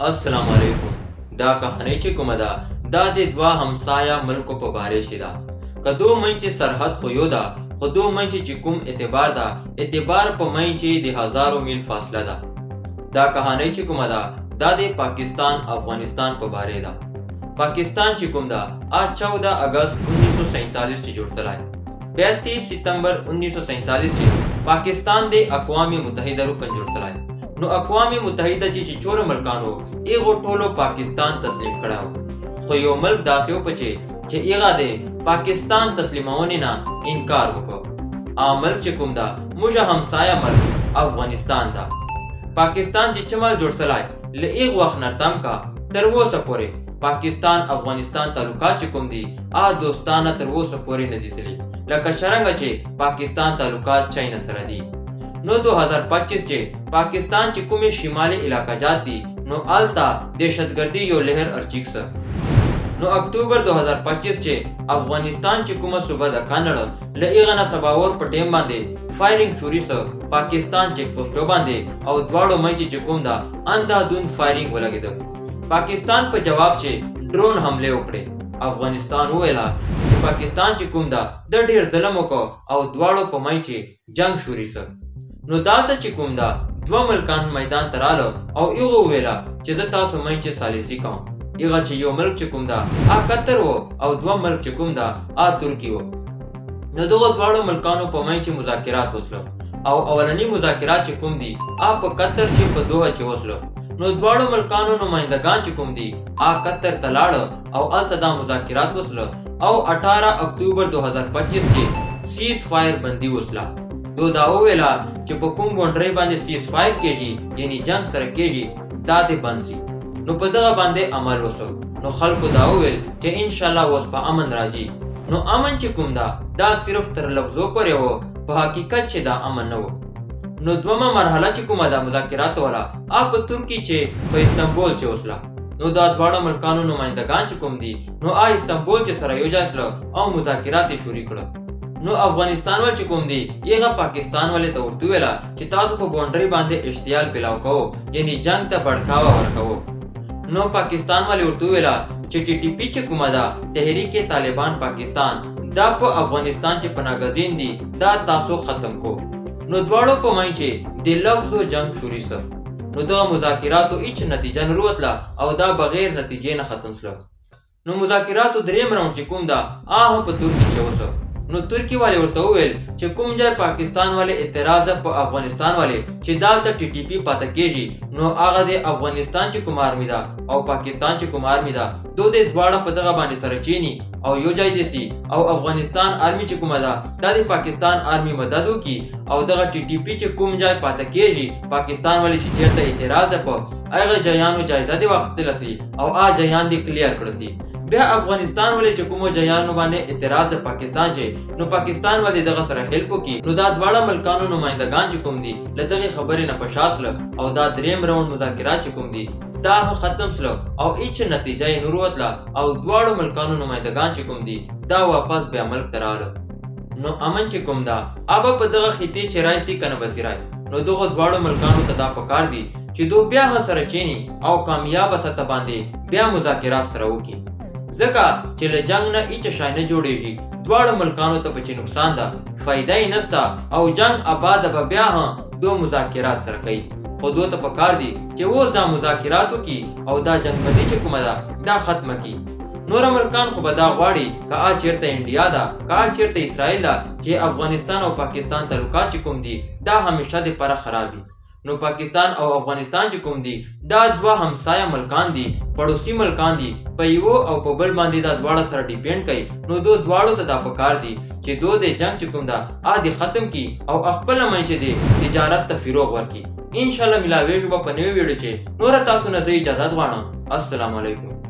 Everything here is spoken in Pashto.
السلام علیکم. دا کہانی چې کومه ده دا د دوه همسایه ملکو په باره کې ده. که دو منځ چې سرحد خو یو ده، خو دو منځ چې کوم اعتبار ده، اعتبار په منځ چې د هزارو میل فاصله ده. دا کہانی چې کومه ده دا د پاکستان افغانستان په باره ده. پاکستان چې کوم ده 14 اگست 1947 کې جوړ شوی. 32 ستمبر 1947 کې پاکستان د اقوام متحده رکن جوړ شوی. نو اقوام متحده چې چور ملکانو ایغو ټولو پاکستان تسلیم کړو، خو یو ملک داسې و چې ایغه د پاکستان تسلیمونې نه انکار وکړ. ملک چې کوم ده موږ همسایه ملک افغانستان ده. پاکستان چې چمل جوړ شوی له ایغ وخت نه تم کا تر اوسه پورې پاکستان افغانستان تعلقات چې کوم دي دوستانه تر اوسه پورې نه دي تللي، لکه څرنګه چې پاکستان تعلقات چاینا سره دي. نو 2025 چې پاکستان چې کومې شمالي علاقه جات دي نو آلتا دهشتګردي یو لهر ارچیک سه. نو اکتوبر 2025 چې افغانستان چې کومه صوبه د کانړ له ایغه نه سباور په ټیم باندې فایرینګ شروع سه پاکستان چیک پوسټو باندې او دواړو منځ چې کوم دا اندادون فایرینګ ولګیدل. پاکستان په جواب چې ډرون حمله وکړي. افغانستان ویلا چې پاکستان چې کوم دا د ډیر ظلم وکړ او دواړو په منځ چې جنگ شروع سه. نو دالته چې کوم دا دوه ملکان میدان ته رااله او ایغه ویلا چې زه تاسو منځ چې سالسي کوم. ایغه چې یو ملک چې کوم دا قطر و او دوه ملک چې کوم دا ترکی و. نو دغه دواړو ملکانو په منځ چې مذاکرات وسلو او اولنی مذاکرات چې کوم دي په قطر چې په دوحه کې وسلو. نو دواړو ملکانو نمائندگان چې کوم دي قطر ته لاړ او الته دا مذاکرات وسلو او 18 اکتوبر 2025 کې سیز فایر بندي وسله. دو دا ویلا چې په کوم باونډري باندې سیز فایر کېږي یعنی جنگ سره کېږي دا دې بند شي. نو په دغه باندې عمل وسو. نو خلکو دا ویل چې ان شاء الله اوس په امن راځي. نو امن چې کوم دا صرف تر لفظو پورې و، په حقیقت چې دا امن نه و. نو دومره مرحله چې کومه دا مذاکرات والا په ترکی چې په استنبول چې وسله. نو دا دواړه ملکانو نمائندگان چې کوم دي نو استنبول چې سره یو ځای سره او مذاکرات شروع کړل. نو افغانستان ول چې کوم دی یغه پاکستان ولې ته ورته ویلا چې تاسو په باونډري باندې اشتعال پلاو کوو یعنی جنگ ته بڑکاوا ورکوو. نو پاکستان ولې ورته ویلا چې ټي ټي پی چې کومه ده تحریک طالبان پاکستان دا په افغانستان چې پناهګزین دي دا تاسو ختم کو. نو دواړو په منځ چې د لفظو جنگ شروع شو. نو دا مذاکراتو هیڅ نتیجه نه وروتله او دا بغیر نتیجې نه ختم شو. نو مذاکراتو دریم راوند چې کوم دا په ترکی کې وسو. نو ترکی والے ورته ویل چې کوم ځای پاکستان والے اعتراض په افغانستان والے چې دالته ټي ټي پی پاتې کېږي نو هغه د افغانستان چې کوم آرمي ده او پاکستان چې کوم آرمي ده دوی دواړه په دغه باندې سره چینی او یو ځای دي سي او افغانستان آرمي چې کومه ده د پاکستان آرمي مدد وکي او دغه ټي ټي پی چې کوم ځای پاتې کېږي پاکستان والے چې چیرته اعتراض په هغه ځایانو جایزه دی وخت لسی او ځایان دی کلیر کړسي. بیا افغانستان ولې چې کومو ځایانو باندې اعتراض د پاکستان چې نو پاکستان ولې دغه سره هیلپ وکي. نو دا دواړه ملکانو نمائندگان چې کوم دي له دغه خبرې نه پشاسله او دا دریم راوند مذاکرات چې کوم دي دا ختم شله او هیڅ نتیجه یې نه وروتله او دواړو ملکانو نمائندگان چې کوم دي دا واپس بیا ملک ته راغله. نو امن چې کوم دا په دغه خطې چې راشي کنه بصیرای. نو دغه دواړو ملکانو ته دا پکار دي چې دو بیا سره چینی او کامیاب سطح باندې بیا مذاکرات سره وکړي. ځکه چې له جنگ نه هیڅ شی نه جوړېږي. دواړو ملکانو ته پکې نقصان ده، فایده یې نشته او جنگ آباد به بیا دو مذاکرات سره کوي. خو دوی ته پکار دي چې اوس دا مذاکرات وکړي او دا جنگ بندي چې کومه ده دا ختمه کړي. نور ملکان خو به دا غواړي که چیرته انډیا ده که چیرته اسرائیل ده چې افغانستان او پاکستان تعلقات چې کوم دي دا همیشه دپاره خراب دي. نو پاکستان او افغانستان چې کوم دي دا دوه همسایه ملکان دي، پړوسی ملکان دي، په یو او په بل باندې دا دواړه سره ډیپینډ کوي. نو دواړو ته دا پکار دي چې د جنگ چې کوم دا ختم کی او خپل منځ دي تجارت ته فروغ ورکړي. ان شاء الله ملاوي جو په نوې ویډیو چې نور تاسو نه اجازه غواړم. السلام علیکم.